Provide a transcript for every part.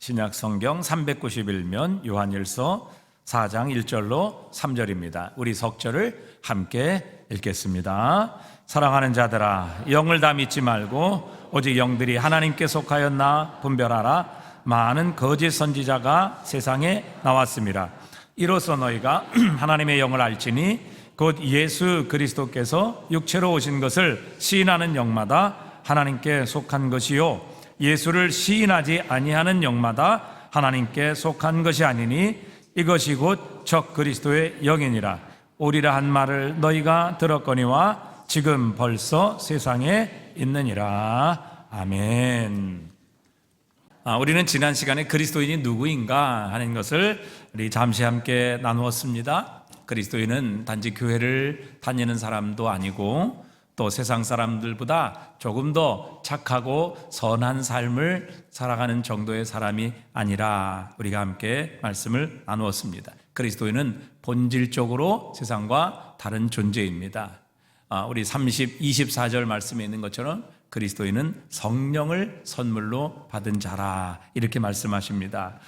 신약 성경 391면 요한일서 4장 1절로 3절입니다. 우리 석절을 함께 읽겠습니다. 사랑하는 자들아, 영을 다 믿지 말고 오직 영들이 하나님께 속하였나 분별하라. 많은 거짓 선지자가 세상에 나왔습니다. 이로써 너희가 하나님의 영을 알지니 곧 예수 그리스도께서 육체로 오신 것을 시인하는 영마다 하나님께 속한 것이요, 예수를 시인하지 아니하는 영마다 하나님께 속한 것이 아니니 이것이 곧 적 그리스도의 영이니라. 오리라 한 말을 너희가 들었거니와 지금 벌써 세상에 있느니라. 아멘. 우리는 지난 시간에 그리스도인이 누구인가 하는 것을 우리 잠시 함께 나누었습니다. 그리스도인은 단지 교회를 다니는 사람도 아니고 또 세상 사람들보다 조금 더 착하고 선한 삶을 살아가는 정도의 사람이 아니라 우리가 함께 말씀을 나누었습니다. 그리스도인은 본질적으로 세상과 다른 존재입니다. 우리 24절 말씀에 있는 것처럼 그리스도인은 성령을 선물로 받은 자라 이렇게 말씀하십니다.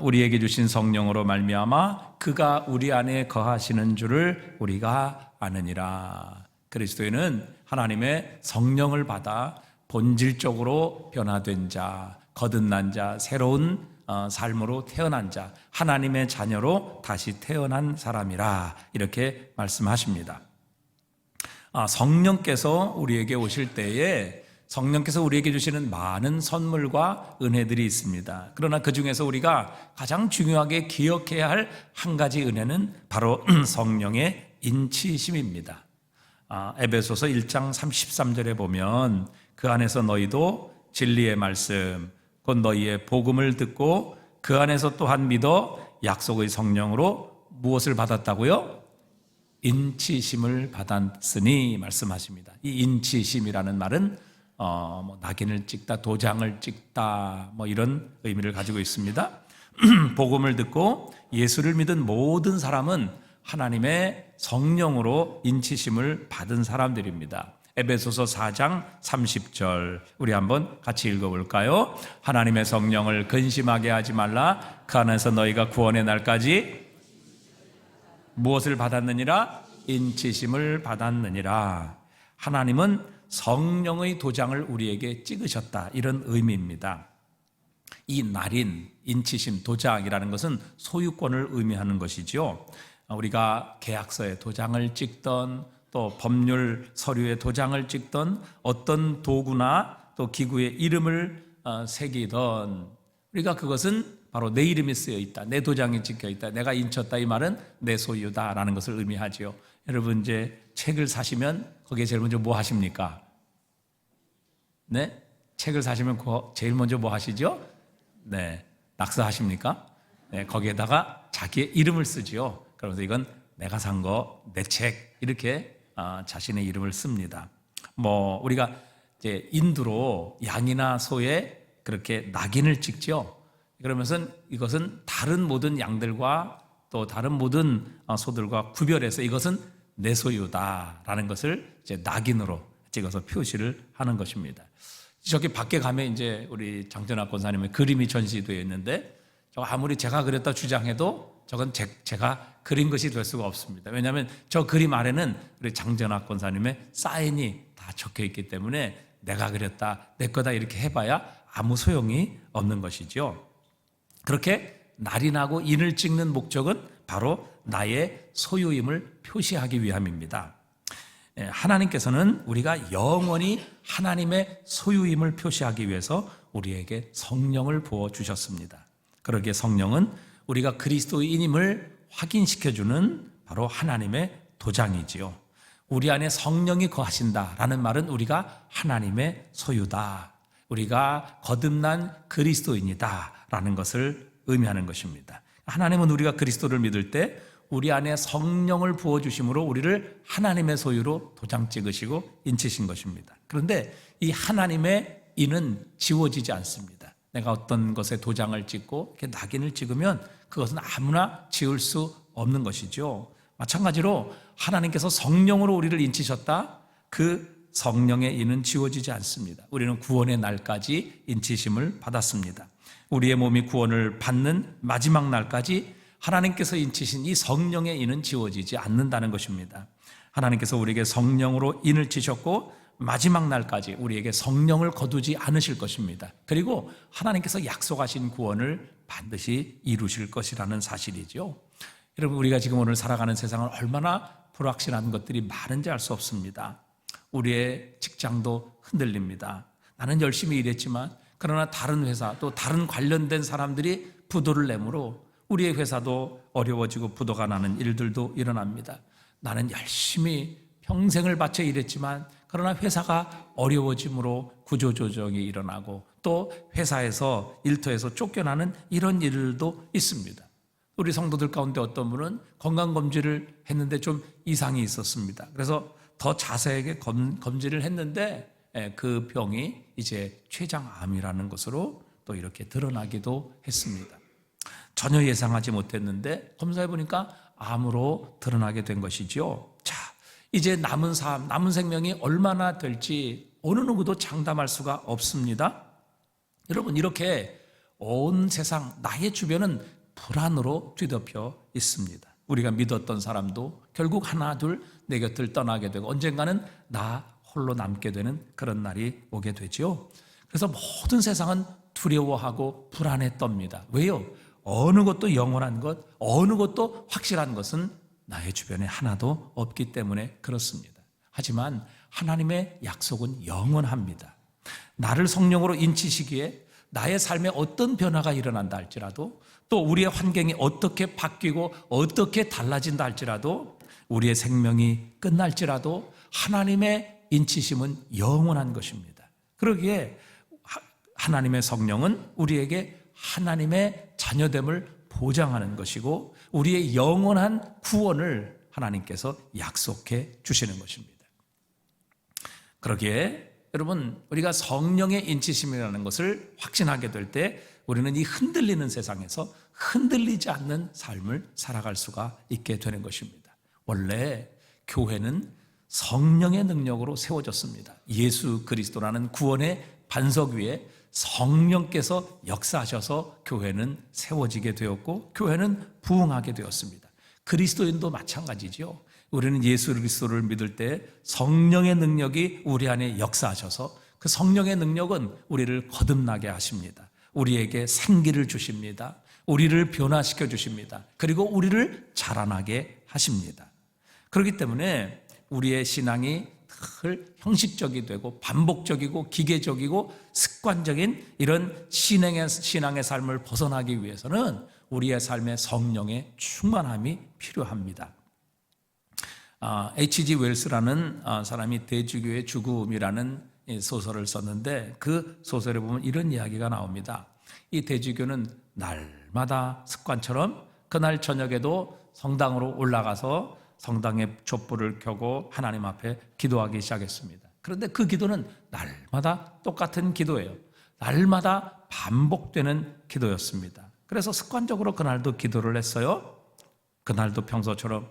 우리에게 주신 성령으로 말미암아 그가 우리 안에 거하시는 줄을 우리가 아느니라. 그리스도인은 하나님의 성령을 받아 본질적으로 변화된 자, 거듭난 자, 새로운 삶으로 태어난 자, 하나님의 자녀로 다시 태어난 사람이라 이렇게 말씀하십니다. 성령께서 우리에게 오실 때에 성령께서 우리에게 주시는 많은 선물과 은혜들이 있습니다. 그러나 그 중에서 우리가 가장 중요하게 기억해야 할 한 가지 은혜는 바로 성령의 인치심입니다. 에베소서 1장 33절에 보면 그 안에서 너희도 진리의 말씀 곧 너희의 복음을 듣고 그 안에서 또한 믿어 약속의 성령으로 무엇을 받았다고요? 인치심을 받았으니 말씀하십니다. 이 인치심이라는 말은 낙인을 찍다, 도장을 찍다 이런 의미를 가지고 있습니다. 복음을 듣고 예수를 믿은 모든 사람은 하나님의 성령으로 인치심을 받은 사람들입니다. 에베소서 4장 30절 우리 한번 같이 읽어볼까요? 하나님의 성령을 근심하게 하지 말라. 그 안에서 너희가 구원의 날까지 무엇을 받았느니라? 인치심을 받았느니라. 하나님은 성령의 도장을 우리에게 찍으셨다 이런 의미입니다. 이 날인, 인치심, 도장이라는 것은 소유권을 의미하는 것이죠. 우리가 계약서에 도장을 찍던 또 법률 서류에 도장을 찍던 어떤 도구나 또 기구의 이름을 새기던 우리가 그것은 바로 내 이름이 쓰여 있다, 내 도장이 찍혀 있다, 내가 인쳤다 이 말은 내 소유다라는 것을 의미하지요. 여러분 이제 책을 사시면 거기에 제일 먼저 뭐 하십니까? 네? 책을 사시면 제일 먼저 뭐 하시죠? 네, 낙서하십니까? 네, 거기에다가 자기의 이름을 쓰지요. 그러면서 이건 내가 산 거, 내 책 이렇게 자신의 이름을 씁니다. 우리가 이제 인두로 양이나 소에 그렇게 낙인을 찍죠. 그러면서 이것은 다른 모든 양들과 또 다른 모든 소들과 구별해서 이것은 내 소유다라는 것을 이제 낙인으로 찍어서 표시를 하는 것입니다. 저기 밖에 가면 이제 우리 장전학 권사님의 그림이 전시되어 있는데 아무리 제가 그렸다 주장해도 저건 제가 그린 것이 될 수가 없습니다. 왜냐하면 저 그림 아래는 우리 장전학 권사님의 사인이 다 적혀 있기 때문에 내가 그렸다, 내 거다 이렇게 해봐야 아무 소용이 없는 것이죠. 그렇게 날인하고 인을 찍는 목적은 바로 나의 소유임을 표시하기 위함입니다. 하나님께서는 우리가 영원히 하나님의 소유임을 표시하기 위해서 우리에게 성령을 부어주셨습니다. 그러기에 성령은 우리가 그리스도인임을 확인시켜주는 바로 하나님의 도장이지요. 우리 안에 성령이 거하신다라는 말은 우리가 하나님의 소유다, 우리가 거듭난 그리스도인이다라는 것을 의미하는 것입니다. 하나님은 우리가 그리스도를 믿을 때 우리 안에 성령을 부어주심으로 우리를 하나님의 소유로 도장 찍으시고 인치신 것입니다. 그런데 이 하나님의 인은 지워지지 않습니다. 내가 어떤 것에 도장을 찍고 이렇게 낙인을 찍으면 그것은 아무나 지울 수 없는 것이죠. 마찬가지로 하나님께서 성령으로 우리를 인치셨다. 그 성령의 인은 지워지지 않습니다. 우리는 구원의 날까지 인치심을 받았습니다. 우리의 몸이 구원을 받는 마지막 날까지 하나님께서 인치신 이 성령의 인은 지워지지 않는다는 것입니다. 하나님께서 우리에게 성령으로 인을 치셨고 마지막 날까지 우리에게 성령을 거두지 않으실 것입니다. 그리고 하나님께서 약속하신 구원을 반드시 이루실 것이라는 사실이죠. 여러분, 우리가 지금 오늘 살아가는 세상은 얼마나 불확실한 것들이 많은지 알 수 없습니다. 우리의 직장도 흔들립니다. 나는 열심히 일했지만 그러나 다른 회사 또 다른 관련된 사람들이 부도를 내므로 우리의 회사도 어려워지고 부도가 나는 일들도 일어납니다. 나는 열심히 평생을 바쳐 일했지만 그러나 회사가 어려워짐으로 구조조정이 일어나고 또 회사에서 일터에서 쫓겨나는 이런 일도 있습니다. 우리 성도들 가운데 어떤 분은 건강검진을 했는데 좀 이상이 있었습니다. 그래서 더 자세하게 검진을 했는데 그 병이 이제 췌장암이라는 것으로 또 이렇게 드러나기도 했습니다. 전혀 예상하지 못했는데 검사해 보니까 암으로 드러나게 된 것이죠. 자, 이제 남은 삶, 남은 생명이 얼마나 될지 어느 누구도 장담할 수가 없습니다. 여러분, 이렇게 온 세상, 나의 주변은 불안으로 뒤덮여 있습니다. 우리가 믿었던 사람도 결국 하나 둘 내 곁을 떠나게 되고 언젠가는 나 홀로 남게 되는 그런 날이 오게 되죠. 그래서 모든 세상은 두려워하고 불안에 떱니다. 왜요? 어느 것도 영원한 것, 어느 것도 확실한 것은 나의 주변에 하나도 없기 때문에 그렇습니다. 하지만 하나님의 약속은 영원합니다. 나를 성령으로 인치시기에 나의 삶에 어떤 변화가 일어난다 할지라도 또 우리의 환경이 어떻게 바뀌고 어떻게 달라진다 할지라도 우리의 생명이 끝날지라도 하나님의 인치심은 영원한 것입니다. 그러기에 하나님의 성령은 우리에게 하나님의 자녀됨을 보장하는 것이고 우리의 영원한 구원을 하나님께서 약속해 주시는 것입니다. 그러기에 여러분, 우리가 성령의 인치심이라는 것을 확신하게 될 때 우리는 이 흔들리는 세상에서 흔들리지 않는 삶을 살아갈 수가 있게 되는 것입니다. 원래 교회는 성령의 능력으로 세워졌습니다. 예수 그리스도라는 구원의 반석 위에 성령께서 역사하셔서 교회는 세워지게 되었고 교회는 부흥하게 되었습니다. 그리스도인도 마찬가지죠. 우리는 예수 그리스도를 믿을 때 성령의 능력이 우리 안에 역사하셔서 그 성령의 능력은 우리를 거듭나게 하십니다. 우리에게 생기를 주십니다. 우리를 변화시켜 주십니다. 그리고 우리를 자라나게 하십니다. 그렇기 때문에 우리의 신앙이 늘 형식적이 되고 반복적이고 기계적이고 습관적인 이런 신앙의 삶을 벗어나기 위해서는 우리의 삶에 성령의 충만함이 필요합니다. H.G. 웰스라는 사람이 대주교의 죽음이라는 소설을 썼는데 그 소설에 보면 이런 이야기가 나옵니다. 이 대주교는 날마다 습관처럼 그날 저녁에도 성당으로 올라가서 성당에 촛불을 켜고 하나님 앞에 기도하기 시작했습니다. 그런데 그 기도는 날마다 똑같은 기도예요. 날마다 반복되는 기도였습니다. 그래서 습관적으로 그날도 기도를 했어요. 그날도 평소처럼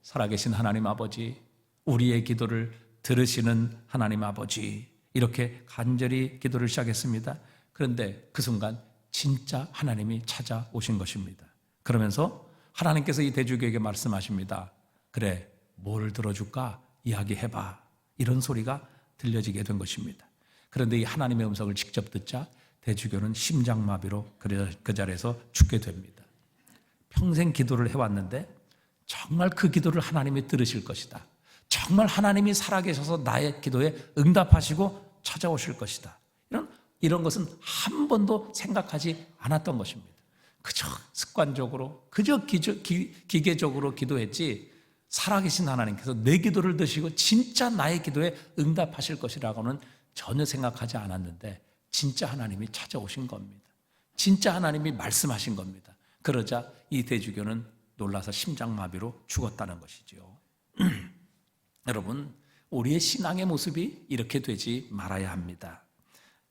살아계신 하나님 아버지, 우리의 기도를 들으시는 하나님 아버지, 이렇게 간절히 기도를 시작했습니다. 그런데 그 순간 진짜 하나님이 찾아오신 것입니다. 그러면서 하나님께서 이 대주교에게 말씀하십니다. 그래, 뭘 들어줄까? 이야기해봐. 이런 소리가 들려지게 된 것입니다. 그런데 이 하나님의 음성을 직접 듣자 대주교는 심장마비로 그 자리에서 죽게 됩니다. 평생 기도를 해왔는데 정말 그 기도를 하나님이 들으실 것이다. 정말 하나님이 살아계셔서 나의 기도에 응답하시고 찾아오실 것이다. 이런 것은 한 번도 생각하지 않았던 것입니다. 그저 습관적으로, 그저 기계적으로 기도했지 살아계신 하나님께서 내 기도를 드시고 진짜 나의 기도에 응답하실 것이라고는 전혀 생각하지 않았는데 진짜 하나님이 찾아오신 겁니다. 진짜 하나님이 말씀하신 겁니다. 그러자 이 대주교는 놀라서 심장마비로 죽었다는 것이죠. 여러분, 우리의 신앙의 모습이 이렇게 되지 말아야 합니다.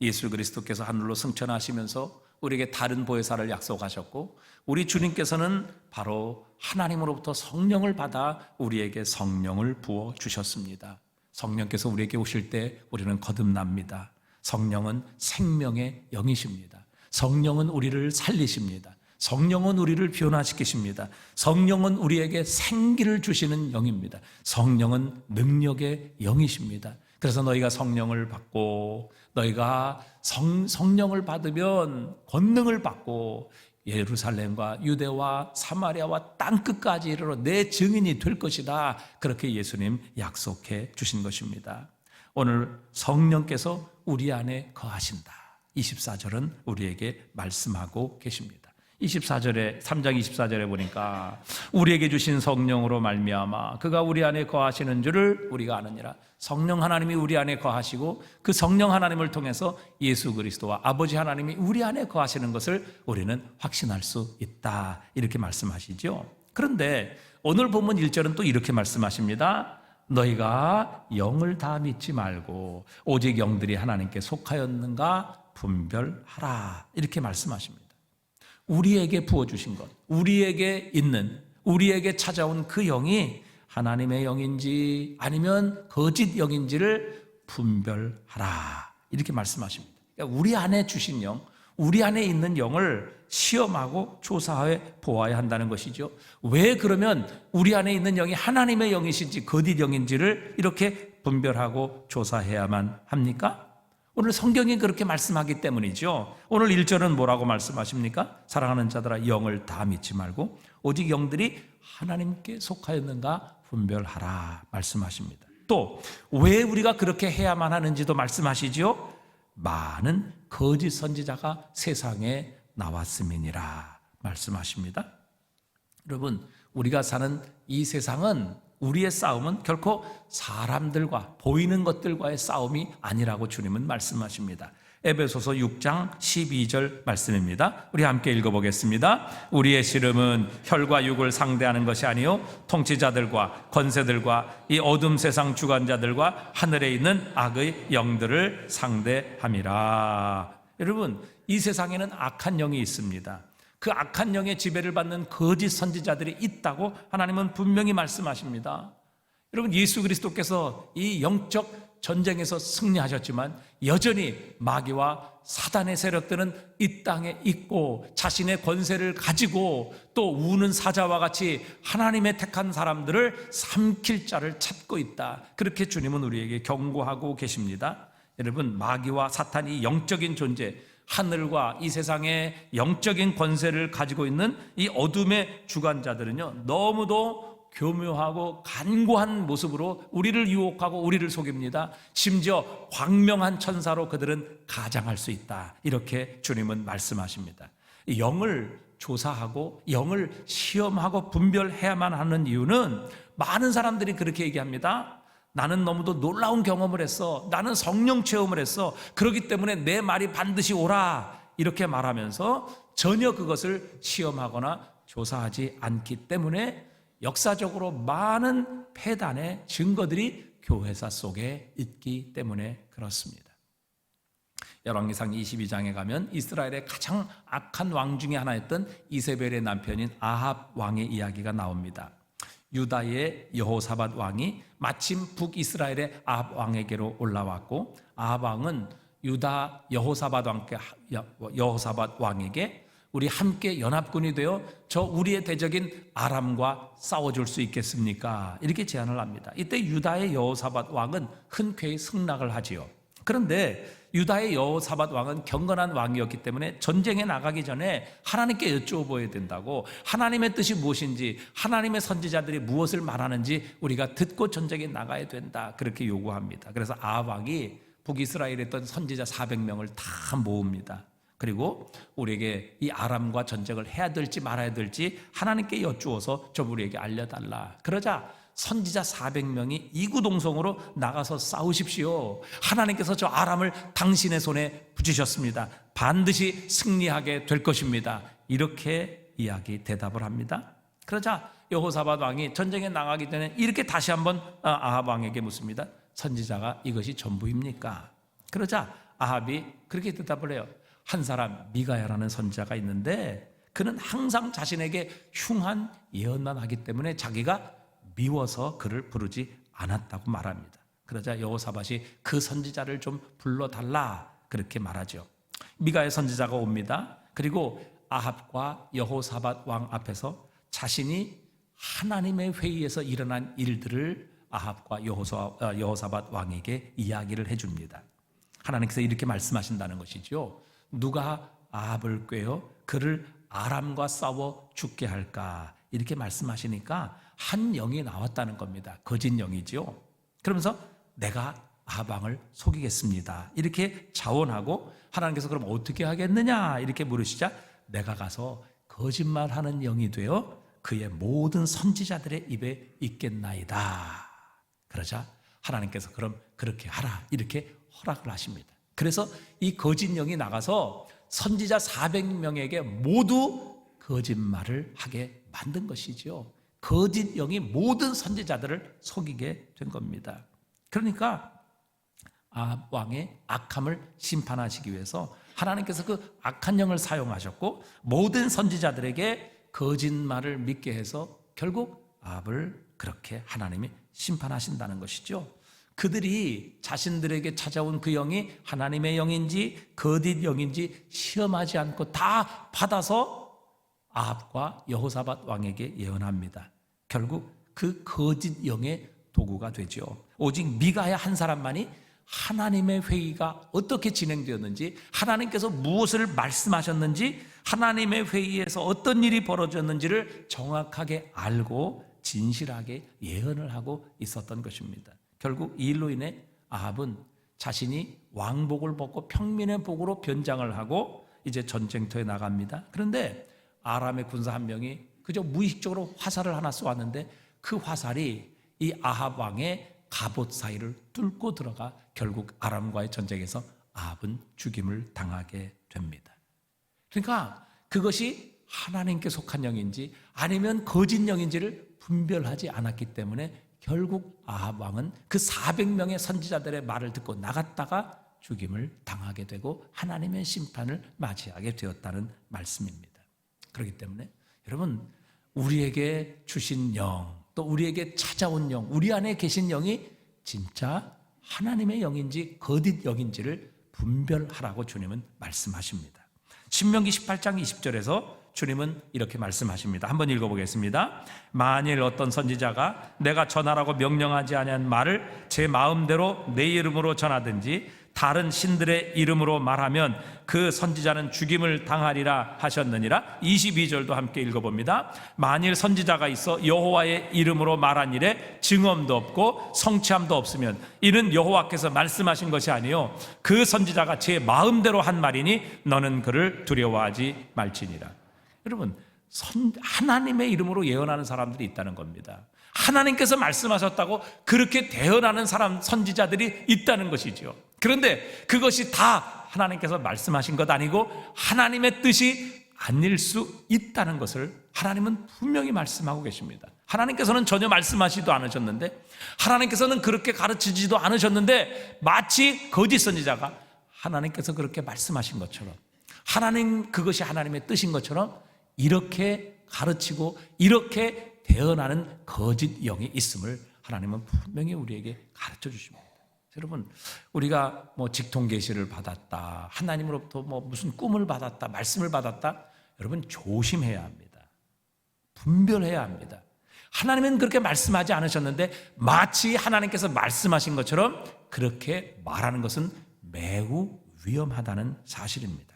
예수 그리스도께서 하늘로 승천하시면서 우리에게 다른 보혜사를 약속하셨고 우리 주님께서는 바로 하나님으로부터 성령을 받아 우리에게 성령을 부어주셨습니다. 성령께서 우리에게 오실 때 우리는 거듭납니다. 성령은 생명의 영이십니다. 성령은 우리를 살리십니다. 성령은 우리를 변화시키십니다. 성령은 우리에게 생기를 주시는 영입니다. 성령은 능력의 영이십니다. 그래서 너희가 성령을 받고 너희가 성령을 받으면 권능을 받고 예루살렘과 유대와 사마리아와 땅끝까지 이르러 내 증인이 될 것이다. 그렇게 예수님 약속해 주신 것입니다. 오늘 성령께서 우리 안에 거하신다. 24절은 우리에게 말씀하고 계십니다. 24절에 3장 24절에 보니까 우리에게 주신 성령으로 말미암아 그가 우리 안에 거하시는 줄을 우리가 아느니라. 성령 하나님이 우리 안에 거하시고 그 성령 하나님을 통해서 예수 그리스도와 아버지 하나님이 우리 안에 거하시는 것을 우리는 확신할 수 있다. 이렇게 말씀하시죠. 그런데 오늘 본문 1절은 또 이렇게 말씀하십니다. 너희가 영을 다 믿지 말고 오직 영들이 하나님께 속하였는가 분별하라. 이렇게 말씀하십니다. 우리에게 부어주신 것, 우리에게 있는, 우리에게 찾아온 그 영이 하나님의 영인지 아니면 거짓 영인지를 분별하라. 이렇게 말씀하십니다. 그러니까 우리 안에 주신 영, 우리 안에 있는 영을 시험하고 조사해 보아야 한다는 것이죠. 왜 그러면 우리 안에 있는 영이 하나님의 영이신지 거짓 영인지를 이렇게 분별하고 조사해야만 합니까? 오늘 성경이 그렇게 말씀하기 때문이죠. 오늘 1절은 뭐라고 말씀하십니까? 사랑하는 자들아 영을 다 믿지 말고 오직 영들이 하나님께 속하였는가 분별하라 말씀하십니다. 또 왜 우리가 그렇게 해야만 하는지도 말씀하시죠. 많은 거짓 선지자가 세상에 나왔음이니라 말씀하십니다. 여러분, 우리가 사는 이 세상은 우리의 싸움은 결코 사람들과 보이는 것들과의 싸움이 아니라고 주님은 말씀하십니다. 에베소서 6장 12절 말씀입니다. 우리 함께 읽어보겠습니다. 우리의 씨름은 혈과 육을 상대하는 것이 아니요 통치자들과 권세들과 이 어둠 세상 주관자들과 하늘에 있는 악의 영들을 상대함이라. 여러분, 이 세상에는 악한 영이 있습니다. 그 악한 영의 지배를 받는 거짓 선지자들이 있다고 하나님은 분명히 말씀하십니다. 여러분, 예수 그리스도께서 이 영적 전쟁에서 승리하셨지만 여전히 마귀와 사단의 세력들은 이 땅에 있고 자신의 권세를 가지고 또 우는 사자와 같이 하나님의 택한 사람들을 삼킬 자를 찾고 있다. 그렇게 주님은 우리에게 경고하고 계십니다. 여러분, 마귀와 사탄이 영적인 존재, 하늘과 이 세상의 영적인 권세를 가지고 있는 이 어둠의 주관자들은요, 너무도 교묘하고 간고한 모습으로 우리를 유혹하고 우리를 속입니다. 심지어 광명한 천사로 그들은 가장할 수 있다. 이렇게 주님은 말씀하십니다. 영을 조사하고 영을 시험하고 분별해야만 하는 이유는 많은 사람들이 그렇게 얘기합니다. 나는 너무도 놀라운 경험을 했어. 나는 성령 체험을 했어. 그렇기 때문에 내 말이 반드시 오라. 이렇게 말하면서 전혀 그것을 시험하거나 조사하지 않기 때문에 역사적으로 많은 폐단의 증거들이 교회사 속에 있기 때문에 그렇습니다. 열왕기상 22장에 가면 이스라엘의 가장 악한 왕 중에 하나였던 이세벨의 남편인 아합 왕의 이야기가 나옵니다. 유다의 여호사밧 왕이 마침 북이스라엘의 아합 왕에게로 올라왔고 아합 왕은 유다 여호사밧 왕에게 우리 함께 연합군이 되어 저 우리의 대적인 아람과 싸워줄 수 있겠습니까? 이렇게 제안을 합니다. 이때 유다의 여호사밧 왕은 흔쾌히 승낙을 하지요. 그런데 유다의 여호사밧 왕은 경건한 왕이었기 때문에 전쟁에 나가기 전에 하나님께 여쭈어봐야 된다고, 하나님의 뜻이 무엇인지, 하나님의 선지자들이 무엇을 말하는지 우리가 듣고 전쟁에 나가야 된다, 그렇게 요구합니다. 그래서 아합 왕이 북이스라엘에 있던 선지자 400명을 다 모읍니다. 그리고 우리에게 이 아람과 전쟁을 해야 될지 말아야 될지 하나님께 여쭈어서 좀 우리에게 알려달라. 그러자 선지자 400명이 이구동성으로 나가서 싸우십시오. 하나님께서 저 아람을 당신의 손에 붙이셨습니다. 반드시 승리하게 될 것입니다. 이렇게 대답을 합니다. 그러자 여호사밧 왕이 전쟁에 나가기 전에 이렇게 다시 한번 아합 왕에게 묻습니다. 선지자가 이것이 전부입니까? 그러자 아합이 그렇게 대답을 해요. 한 사람 미가야라는 선지자가 있는데 그는 항상 자신에게 흉한 예언만 하기 때문에 자기가 미워서 그를 부르지 않았다고 말합니다. 그러자 여호사밧이 그 선지자를 좀 불러달라 그렇게 말하죠. 미가의 선지자가 옵니다. 그리고 아합과 여호사밧 왕 앞에서 자신이 하나님의 회의에서 일어난 일들을 아합과 여호사밧 왕에게 이야기를 해줍니다. 하나님께서 이렇게 말씀하신다는 것이죠. 누가 아합을 꾀어 그를 아람과 싸워 죽게 할까? 이렇게 말씀하시니까 한 영이 나왔다는 겁니다. 거짓 영이죠. 그러면서 내가 아합 왕을 속이겠습니다. 이렇게 자원하고 하나님께서 그럼 어떻게 하겠느냐? 이렇게 물으시자 내가 가서 거짓말하는 영이 되어 그의 모든 선지자들의 입에 있겠나이다. 그러자 하나님께서 그럼 그렇게 하라 이렇게 허락을 하십니다. 그래서 이 거짓 영이 나가서 선지자 400명에게 모두 거짓말을 하게 만든 것이죠. 거짓 영이 모든 선지자들을 속이게 된 겁니다. 그러니까 아합 왕의 악함을 심판하시기 위해서 하나님께서 그 악한 영을 사용하셨고 모든 선지자들에게 거짓말을 믿게 해서 결국 아합을 그렇게 하나님이 심판하신다는 것이죠. 그들이 자신들에게 찾아온 그 영이 하나님의 영인지 거짓 영인지 시험하지 않고 다 받아서 아합과 여호사밧 왕에게 예언합니다. 결국 그 거짓 영의 도구가 되죠. 오직 미가의 한 사람만이 하나님의 회의가 어떻게 진행되었는지, 하나님께서 무엇을 말씀하셨는지, 하나님의 회의에서 어떤 일이 벌어졌는지를 정확하게 알고 진실하게 예언을 하고 있었던 것입니다. 결국 이 일로 인해 아합은 자신이 왕복을 벗고 평민의 복으로 변장을 하고 이제 전쟁터에 나갑니다. 그런데 아람의 군사 한 명이 그저 무의식적으로 화살을 하나 쏘았는데 그 화살이 이 아합 왕의 갑옷 사이를 뚫고 들어가 결국 아람과의 전쟁에서 아합은 죽임을 당하게 됩니다. 그러니까 그것이 하나님께 속한 영인지 아니면 거짓 영인지를 분별하지 않았기 때문에 결국 아합 왕은 그 400명의 선지자들의 말을 듣고 나갔다가 죽임을 당하게 되고 하나님의 심판을 맞이하게 되었다는 말씀입니다. 그렇기 때문에 여러분, 우리에게 주신 영, 또 우리에게 찾아온 영, 우리 안에 계신 영이 진짜 하나님의 영인지 거짓 영인지를 분별하라고 주님은 말씀하십니다. 신명기 18장 20절에서 주님은 이렇게 말씀하십니다. 한번 읽어보겠습니다. 만일 어떤 선지자가 내가 전하라고 명령하지 아니한 말을 제 마음대로 내 이름으로 전하든지 다른 신들의 이름으로 말하면 그 선지자는 죽임을 당하리라 하셨느니라. 22절도 함께 읽어봅니다. 만일 선지자가 있어 여호와의 이름으로 말한 일에 증언도 없고 성취함도 없으면 이는 여호와께서 말씀하신 것이 아니요 그 선지자가 제 마음대로 한 말이니 너는 그를 두려워하지 말지니라. 여러분, 하나님의 이름으로 예언하는 사람들이 있다는 겁니다. 하나님께서 말씀하셨다고 그렇게 대언하는 사람, 선지자들이 있다는 것이죠. 그런데 그것이 다 하나님께서 말씀하신 것 아니고 하나님의 뜻이 아닐 수 있다는 것을 하나님은 분명히 말씀하고 계십니다. 하나님께서는 전혀 말씀하시지도 않으셨는데, 하나님께서는 그렇게 가르치지도 않으셨는데, 마치 거짓 선지자가 하나님께서 그렇게 말씀하신 것처럼, 그것이 하나님의 뜻인 것처럼 이렇게 가르치고 이렇게 대언하는 거짓 영이 있음을 하나님은 분명히 우리에게 가르쳐 주십니다. 여러분, 우리가 직통 계시를 받았다, 하나님으로부터 무슨 꿈을 받았다, 말씀을 받았다, 여러분 조심해야 합니다. 분별해야 합니다. 하나님은 그렇게 말씀하지 않으셨는데 마치 하나님께서 말씀하신 것처럼 그렇게 말하는 것은 매우 위험하다는 사실입니다.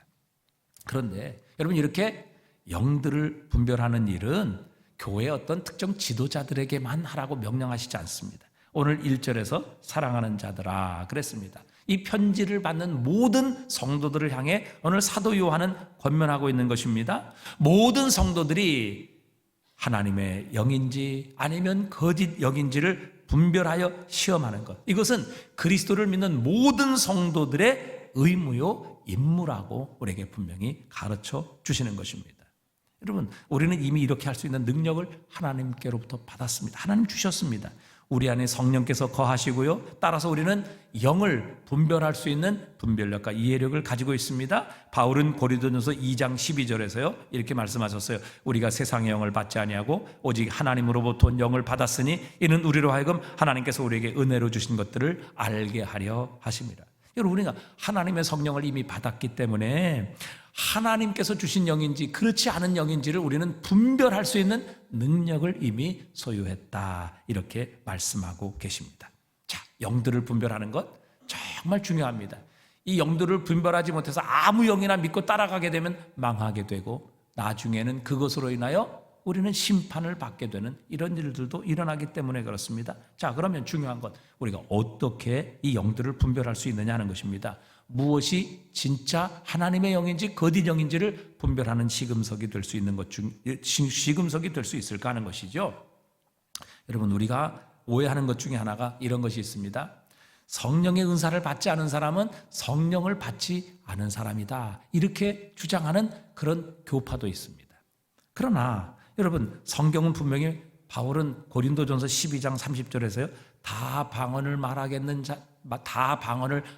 그런데 여러분, 이렇게 영들을 분별하는 일은 교회의 어떤 특정 지도자들에게만 하라고 명령하시지 않습니다. 오늘 1절에서 사랑하는 자들아 그랬습니다. 이 편지를 받는 모든 성도들을 향해 오늘 사도 요한은 권면하고 있는 것입니다. 모든 성도들이 하나님의 영인지 아니면 거짓 영인지를 분별하여 시험하는 것, 이것은 그리스도를 믿는 모든 성도들의 의무요 임무라고 우리에게 분명히 가르쳐 주시는 것입니다. 여러분, 우리는 이미 이렇게 할 수 있는 능력을 하나님께로부터 받았습니다. 하나님 주셨습니다. 우리 안에 성령께서 거하시고요, 따라서 우리는 영을 분별할 수 있는 분별력과 이해력을 가지고 있습니다. 바울은 고린도전서 2장 12절에서요 이렇게 말씀하셨어요. 우리가 세상의 영을 받지 아니하고 오직 하나님으로부터 온 영을 받았으니 이는 우리로 하여금 하나님께서 우리에게 은혜로 주신 것들을 알게 하려 하십니다. 여러분, 우리가 하나님의 성령을 이미 받았기 때문에 하나님께서 주신 영인지 그렇지 않은 영인지를 우리는 분별할 수 있는 능력을 이미 소유했다, 이렇게 말씀하고 계십니다. 자, 영들을 분별하는 것 정말 중요합니다. 이 영들을 분별하지 못해서 아무 영이나 믿고 따라가게 되면 망하게 되고, 나중에는 그것으로 인하여 우리는 심판을 받게 되는 이런 일들도 일어나기 때문에 그렇습니다. 자, 그러면 중요한 것, 우리가 어떻게 이 영들을 분별할 수 있느냐 하는 것입니다. 무엇이 진짜 하나님의 영인지 거짓 영인지를 분별하는 시금석이 될 수 있는 것 중, 시금석이 될 수 있을까 하는 것이죠. 여러분, 우리가 오해하는 것 중에 하나가 이런 것이 있습니다. 성령의 은사를 받지 않은 사람은 성령을 받지 않은 사람이다, 이렇게 주장하는 그런 교파도 있습니다. 그러나 여러분, 성경은 분명히 바울은 고린도전서 12장 30절에서요, 다 방언을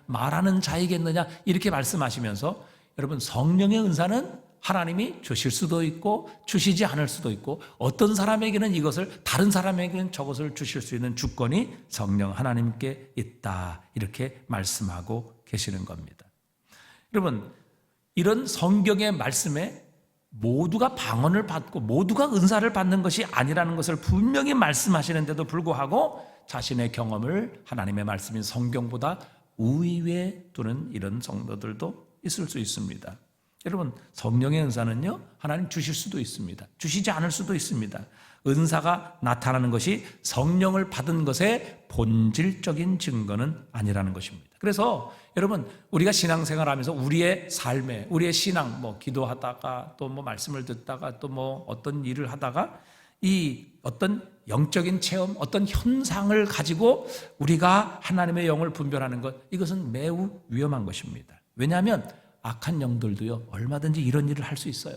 말하는 자이겠느냐, 이렇게 말씀하시면서, 여러분, 성령의 은사는 하나님이 주실 수도 있고 주시지 않을 수도 있고, 어떤 사람에게는 이것을, 다른 사람에게는 저것을 주실 수 있는 주권이 성령 하나님께 있다, 이렇게 말씀하고 계시는 겁니다. 여러분, 이런 성경의 말씀에 모두가 방언을 받고 모두가 은사를 받는 것이 아니라는 것을 분명히 말씀하시는데도 불구하고 자신의 경험을 하나님의 말씀인 성경보다 우위에 두는 이런 성도들도 있을 수 있습니다. 여러분, 성령의 은사는요, 하나님 주실 수도 있습니다. 주시지 않을 수도 있습니다. 은사가 나타나는 것이 성령을 받은 것의 본질적인 증거는 아니라는 것입니다. 그래서 여러분, 우리가 신앙생활하면서 우리의 삶에, 우리의 신앙, 기도하다가 또 말씀을 듣다가 또 어떤 일을 하다가 이 어떤 영적인 체험, 어떤 현상을 가지고 우리가 하나님의 영을 분별하는 것, 이것은 매우 위험한 것입니다. 왜냐하면 악한 영들도요, 얼마든지 이런 일을 할 수 있어요.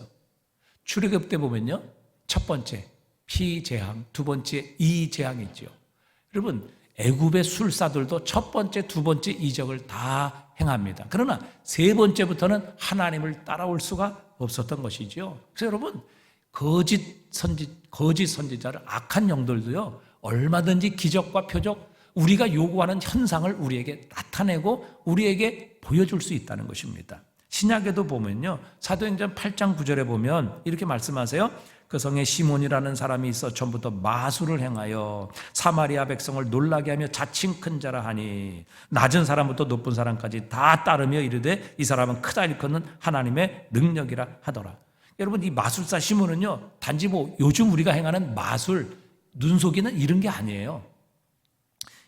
출애굽 때 보면요, 첫 번째 피재앙, 두 번째 이재앙이 있죠. 여러분, 애굽의 술사들도 첫 번째, 두 번째 이적을 다 행합니다. 그러나 세 번째부터는 하나님을 따라올 수가 없었던 것이죠. 그래서 여러분, 거짓 선지자를, 악한 영들도요, 얼마든지 기적과 표적, 우리가 요구하는 현상을 우리에게 나타내고 우리에게 보여줄 수 있다는 것입니다. 신약에도 보면요, 사도행전 8장 9절에 보면 이렇게 말씀하세요. 그 성에 시몬이라는 사람이 있어 전부터 마술을 행하여 사마리아 백성을 놀라게 하며 자칭 큰 자라 하니, 낮은 사람부터 높은 사람까지 다 따르며 이르되 이 사람은 크다 일컫는 하나님의 능력이라 하더라. 여러분, 이 마술사 시몬은요, 단지 요즘 우리가 행하는 마술, 눈속이는 이런 게 아니에요.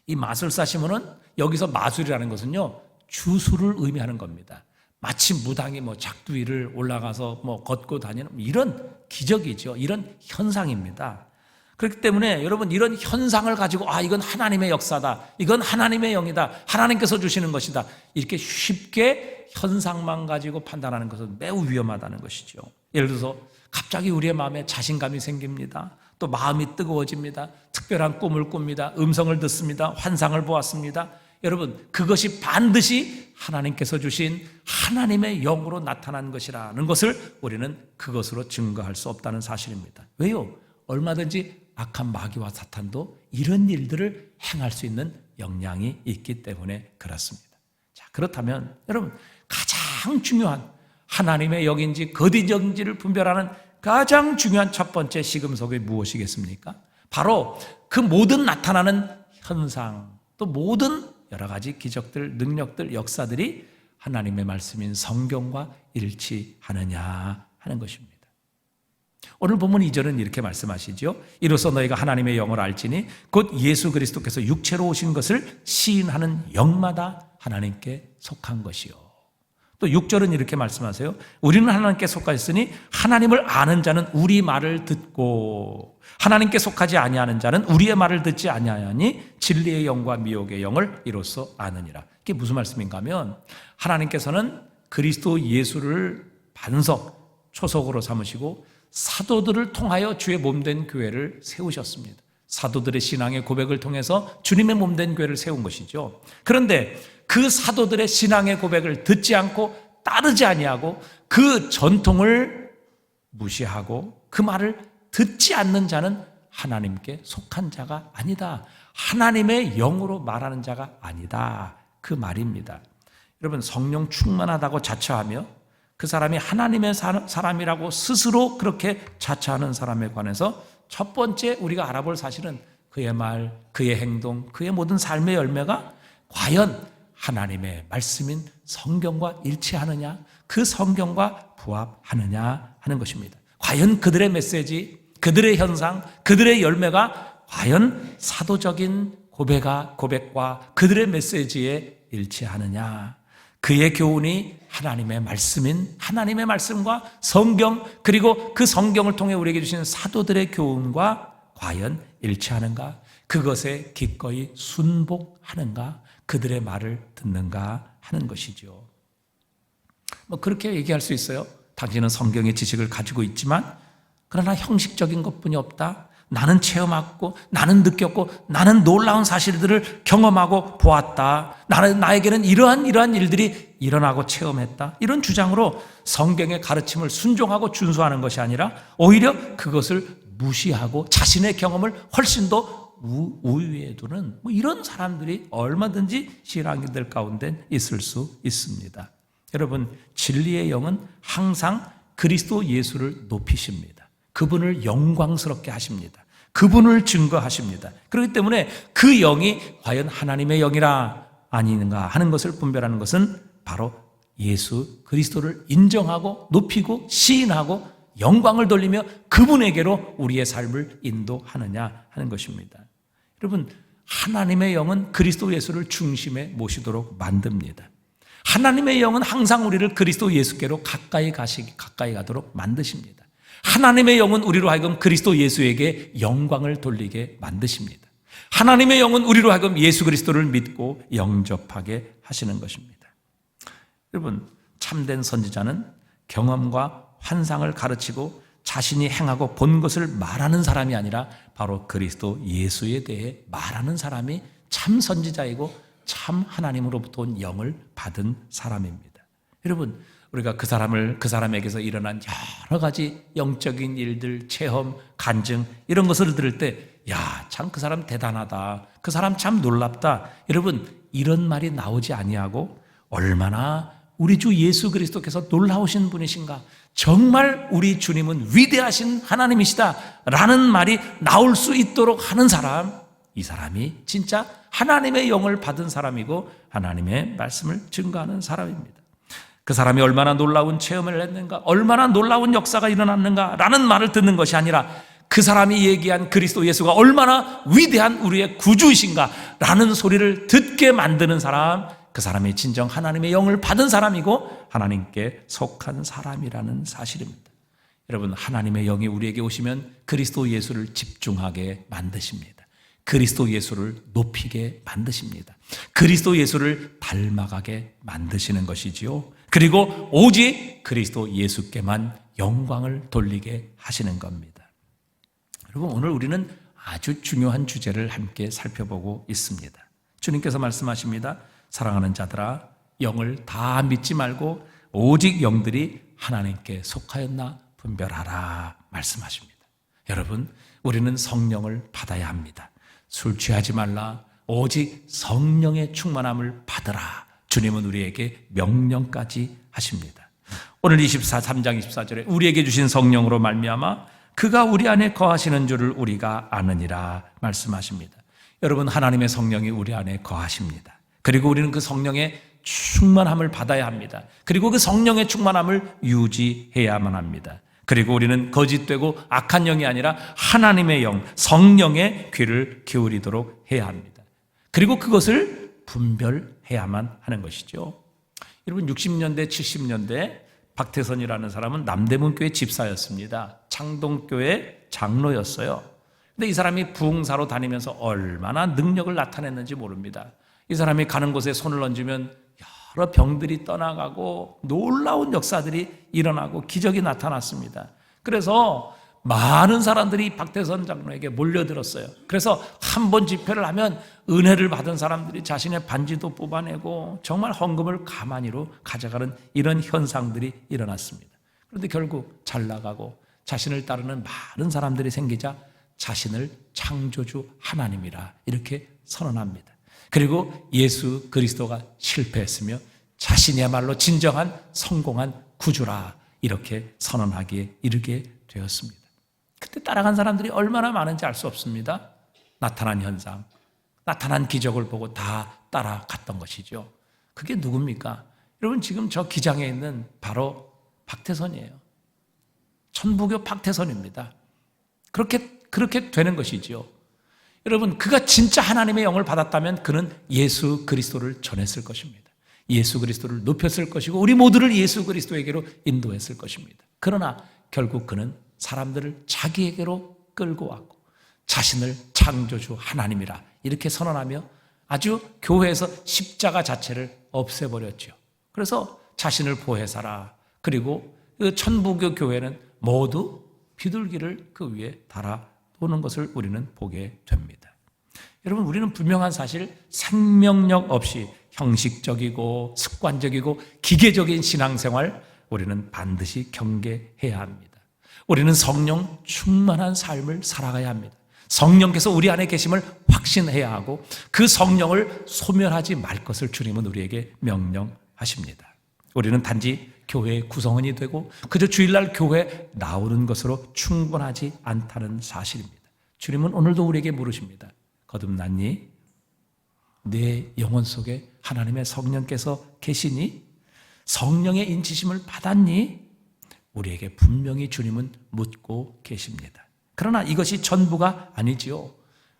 이 마술사 시몬은, 여기서 마술이라는 것은요, 주술을 의미하는 겁니다. 마치 무당이 작두 위를 올라가서 걷고 다니는 이런 기적이죠. 이런 현상입니다. 그렇기 때문에 여러분, 이런 현상을 가지고 이건 하나님의 역사다, 이건 하나님의 영이다, 하나님께서 주시는 것이다, 이렇게 쉽게 현상만 가지고 판단하는 것은 매우 위험하다는 것이죠. 예를 들어서 갑자기 우리의 마음에 자신감이 생깁니다. 또 마음이 뜨거워집니다. 특별한 꿈을 꿉니다. 음성을 듣습니다. 환상을 보았습니다. 여러분, 그것이 반드시 하나님께서 주신 하나님의 영으로 나타난 것이라는 것을 우리는 그것으로 증거할 수 없다는 사실입니다. 왜요? 얼마든지 악한 마귀와 사탄도 이런 일들을 행할 수 있는 역량이 있기 때문에 그렇습니다. 자, 그렇다면 여러분, 가장 중요한 하나님의 영인지 거짓 영인지를 분별하는 가장 중요한 첫 번째 시금석이 무엇이겠습니까? 바로 그 모든 나타나는 현상, 또 모든 여러 가지 기적들, 능력들, 역사들이 하나님의 말씀인 성경과 일치하느냐 하는 것입니다. 오늘 본문 2절은 이렇게 말씀하시죠. 이로써 너희가 하나님의 영을 알지니 곧 예수 그리스도께서 육체로 오신 것을 시인하는 영마다 하나님께 속한 것이요. 또 6절은 이렇게 말씀하세요. 우리는 하나님께 속하였으니 하나님을 아는 자는 우리 말을 듣고 하나님께 속하지 아니하는 자는 우리의 말을 듣지 아니하니 진리의 영과 미혹의 영을 이로써 아느니라. 이게 무슨 말씀인가 하면, 하나님께서는 그리스도 예수를 반석, 초석으로 삼으시고 사도들을 통하여 주의 몸된 교회를 세우셨습니다. 사도들의 신앙의 고백을 통해서 주님의 몸된 교회를 세운 것이죠. 그런데 그 사도들의 신앙의 고백을 듣지 않고 따르지 아니하고 그 전통을 무시하고 그 말을 듣지 않는 자는 하나님께 속한 자가 아니다. 하나님의 영으로 말하는 자가 아니다. 그 말입니다. 여러분, 성령 충만하다고 자처하며 그 사람이 하나님의 사람이라고 스스로 그렇게 자처하는 사람에 관해서 첫 번째 우리가 알아볼 사실은 그의 말, 그의 행동, 그의 모든 삶의 열매가 과연 하나님의 말씀인 성경과 일치하느냐, 그 성경과 부합하느냐 하는 것입니다. 과연 그들의 메시지, 그들의 현상, 그들의 열매가 과연 사도적인 고백과 그들의 메시지에 일치하느냐, 그의 교훈이 하나님의 말씀인 하나님의 말씀과 성경, 그리고 그 성경을 통해 우리에게 주신 사도들의 교훈과 과연 일치하는가, 그것에 기꺼이 순복하는가, 그들의 말을 듣는가 하는 것이죠. 그렇게 얘기할 수 있어요. 당신은 성경의 지식을 가지고 있지만 그러나 형식적인 것뿐이 없다. 나는 체험했고, 나는 느꼈고, 나는 놀라운 사실들을 경험하고 보았다. 나에게는 이러한 일들이 일어나고 체험했다. 이런 주장으로 성경의 가르침을 순종하고 준수하는 것이 아니라 오히려 그것을 무시하고 자신의 경험을 훨씬 더 우위에 두는 이런 사람들이 얼마든지 신앙인들 가운데 있을 수 있습니다. 여러분, 진리의 영은 항상 그리스도 예수를 높이십니다. 그분을 영광스럽게 하십니다. 그분을 증거하십니다. 그렇기 때문에 그 영이 과연 하나님의 영이라 아닌가 하는 것을 분별하는 것은 바로 예수 그리스도를 인정하고 높이고 시인하고 영광을 돌리며 그분에게로 우리의 삶을 인도하느냐 하는 것입니다. 여러분, 하나님의 영은 그리스도 예수를 중심에 모시도록 만듭니다. 하나님의 영은 항상 우리를 그리스도 예수께로 가까이 가도록 만드십니다. 하나님의 영은 우리로 하여금 그리스도 예수에게 영광을 돌리게 만드십니다. 하나님의 영은 우리로 하여금 예수 그리스도를 믿고 영접하게 하시는 것입니다. 여러분, 참된 선지자는 경험과 환상을 가르치고 자신이 행하고 본 것을 말하는 사람이 아니라 바로 그리스도 예수에 대해 말하는 사람이 참 선지자이고 참 하나님으로부터 온 영을 받은 사람입니다. 여러분, 우리가 그 사람에게서 일어난 여러 가지 영적인 일들, 체험, 간증 이런 것을 들을 때 참 그 사람 대단하다, 그 사람 참 놀랍다, 여러분 이런 말이 나오지 아니하고 얼마나 우리 주 예수 그리스도께서 놀라우신 분이신가, 정말 우리 주님은 위대하신 하나님이시다 라는 말이 나올 수 있도록 하는 사람, 이 사람이 진짜 하나님의 영을 받은 사람이고 하나님의 말씀을 증거하는 사람입니다. 그 사람이 얼마나 놀라운 체험을 했는가, 얼마나 놀라운 역사가 일어났는가 라는 말을 듣는 것이 아니라 그 사람이 얘기한 그리스도 예수가 얼마나 위대한 우리의 구주이신가 라는 소리를 듣게 만드는 사람, 그 사람이 진정 하나님의 영을 받은 사람이고 하나님께 속한 사람이라는 사실입니다. 여러분, 하나님의 영이 우리에게 오시면 그리스도 예수를 집중하게 만드십니다. 그리스도 예수를 높이게 만드십니다. 그리스도 예수를 닮아가게 만드시는 것이지요. 그리고 오직 그리스도 예수께만 영광을 돌리게 하시는 겁니다. 여러분, 오늘 우리는 아주 중요한 주제를 함께 살펴보고 있습니다. 주님께서 말씀하십니다. 사랑하는 자들아, 영을 다 믿지 말고 오직 영들이 하나님께 속하였나 분별하라 말씀하십니다. 여러분, 우리는 성령을 받아야 합니다. 술 취하지 말라, 오직 성령의 충만함을 받으라, 주님은 우리에게 명령까지 하십니다. 오늘 3장 24절에 우리에게 주신 성령으로 말미암아 그가 우리 안에 거하시는 줄을 우리가 아느니라 말씀하십니다. 여러분, 하나님의 성령이 우리 안에 거하십니다. 그리고 우리는 그 성령의 충만함을 받아야 합니다. 그리고 그 성령의 충만함을 유지해야만 합니다. 그리고 우리는 거짓되고 악한 영이 아니라 하나님의 영, 성령의 귀를 기울이도록 해야 합니다. 그리고 그것을 분별해야만 하는 것이죠. 여러분, 60년대, 70년대 박태선이라는 사람은 남대문교회 집사였습니다. 창동교회 장로였어요. 근데 이 사람이 부흥사로 다니면서 얼마나 능력을 나타냈는지 모릅니다. 이 사람이 가는 곳에 손을 얹으면 여러 병들이 떠나가고 놀라운 역사들이 일어나고 기적이 나타났습니다. 그래서 많은 사람들이 박태선 장로에게 몰려들었어요. 그래서 한 번 집회를 하면 은혜를 받은 사람들이 자신의 반지도 뽑아내고 정말 헌금을 가만히로 가져가는 이런 현상들이 일어났습니다. 그런데 결국 잘 나가고 자신을 따르는 많은 사람들이 생기자 자신을 창조주 하나님이라 이렇게 선언합니다. 그리고 예수 그리스도가 실패했으며 자신이야말로 진정한 성공한 구주라 이렇게 선언하기에 이르게 되었습니다. 그때 따라간 사람들이 얼마나 많은지 알 수 없습니다. 나타난 현상, 나타난 기적을 보고 다 따라갔던 것이죠. 그게 누굽니까? 여러분, 지금 저 기장에 있는 바로 박태선이에요. 천부교 박태선입니다. 그렇게 되는 것이지요. 여러분, 그가 진짜 하나님의 영을 받았다면 그는 예수 그리스도를 전했을 것입니다. 예수 그리스도를 높였을 것이고 우리 모두를 예수 그리스도에게로 인도했을 것입니다. 그러나 결국 그는 사람들을 자기에게로 끌고 왔고 자신을 창조주 하나님이라 이렇게 선언하며 아주 교회에서 십자가 자체를 없애버렸죠. 그래서 자신을 보혜사라, 그리고 그 천부교 교회는 모두 비둘기를 그 위에 달아놓는 것을 우리는 보게 됩니다. 여러분, 우리는 분명한 사실, 생명력 없이 형식적이고 습관적이고 기계적인 신앙생활 우리는 반드시 경계해야 합니다. 우리는 성령 충만한 삶을 살아가야 합니다. 성령께서 우리 안에 계심을 확신해야 하고 그 성령을 소멸하지 말 것을 주님은 우리에게 명령하십니다. 우리는 단지 교회의 구성원이 되고 그저 주일날 교회에 나오는 것으로 충분하지 않다는 사실입니다. 주님은 오늘도 우리에게 물으십니다. 거듭났니? 내 영혼 속에 하나님의 성령께서 계시니? 성령의 인치심을 받았니? 우리에게 분명히 주님은 묻고 계십니다. 그러나 이것이 전부가 아니지요.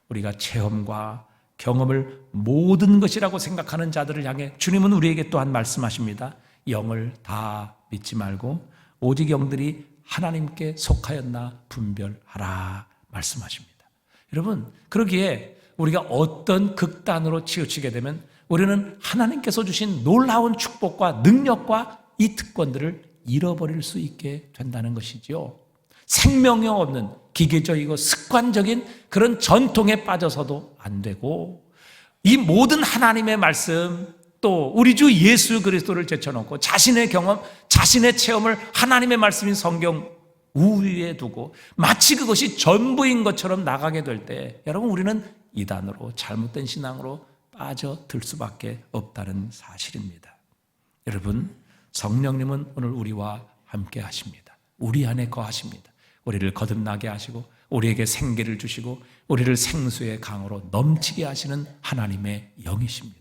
우리가 체험과 경험을 모든 것이라고 생각하는 자들을 향해 주님은 우리에게 또한 말씀하십니다. 영을 다 믿지 말고 오직 영들이 하나님께 속하였나 분별하라 말씀하십니다. 여러분, 그러기에 우리가 어떤 극단으로 치우치게 되면 우리는 하나님께서 주신 놀라운 축복과 능력과 이 특권들을 잃어버릴 수 있게 된다는 것이지요. 생명력 없는 기계적이고 습관적인 그런 전통에 빠져서도 안 되고 이 모든 하나님의 말씀 또 우리 주 예수 그리스도를 제쳐놓고 자신의 경험, 자신의 체험을 하나님의 말씀인 성경 우위에 두고 마치 그것이 전부인 것처럼 나가게 될 때 여러분, 우리는 이단으로 잘못된 신앙으로 빠져들 수밖에 없다는 사실입니다. 여러분, 성령님은 오늘 우리와 함께 하십니다. 우리 안에 거하십니다. 우리를 거듭나게 하시고 우리에게 생기를 주시고 우리를 생수의 강으로 넘치게 하시는 하나님의 영이십니다.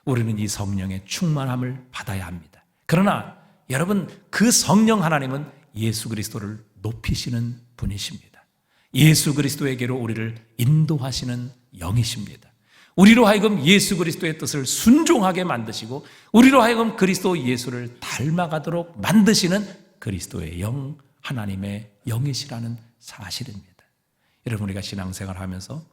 우리는 이 성령의 충만함을 받아야 합니다. 그러나 여러분, 그 성령 하나님은 예수 그리스도를 높이시는 분이십니다. 예수 그리스도에게로 우리를 인도하시는 영이십니다. 우리로 하여금 예수 그리스도의 뜻을 순종하게 만드시고 우리로 하여금 그리스도 예수를 닮아가도록 만드시는 그리스도의 영, 하나님의 영이시라는 사실입니다. 여러분, 우리가 신앙생활을 하면서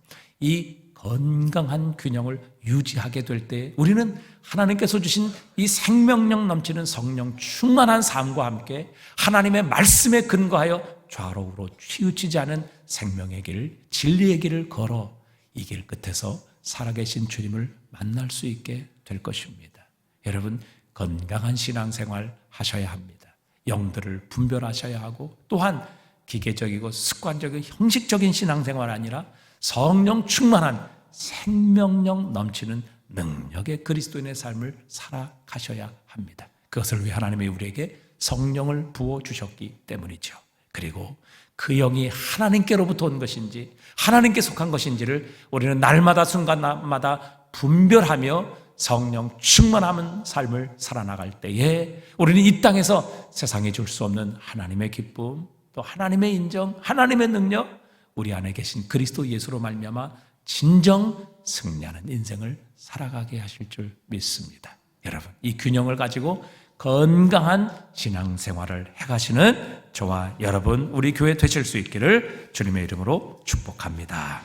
이 건강한 균형을 유지하게 될 때 우리는 하나님께서 주신 이 생명력 넘치는 성령 충만한 삶과 함께 하나님의 말씀에 근거하여 좌로 우로 치우치지 않은 생명의 길, 진리의 길을 걸어 이 길 끝에서 살아계신 주님을 만날 수 있게 될 것입니다. 여러분, 건강한 신앙생활 하셔야 합니다. 영들을 분별하셔야 하고 또한 기계적이고 습관적이고 형식적인 신앙생활 아니라 성령 충만한 생명력 넘치는 능력의 그리스도인의 삶을 살아가셔야 합니다. 그것을 위해 하나님이 우리에게 성령을 부어주셨기 때문이죠. 그리고 그 영이 하나님께로부터 온 것인지 하나님께 속한 것인지를 우리는 날마다 순간마다 분별하며 성령 충만한 삶을 살아나갈 때에 우리는 이 땅에서 세상에 줄 수 없는 하나님의 기쁨, 또 하나님의 인정, 하나님의 능력, 우리 안에 계신 그리스도 예수로 말미암아 진정 승리하는 인생을 살아가게 하실 줄 믿습니다. 여러분, 이 균형을 가지고 건강한 신앙생활을 해가시는 저와 여러분, 우리 교회 되실 수 있기를 주님의 이름으로 축복합니다.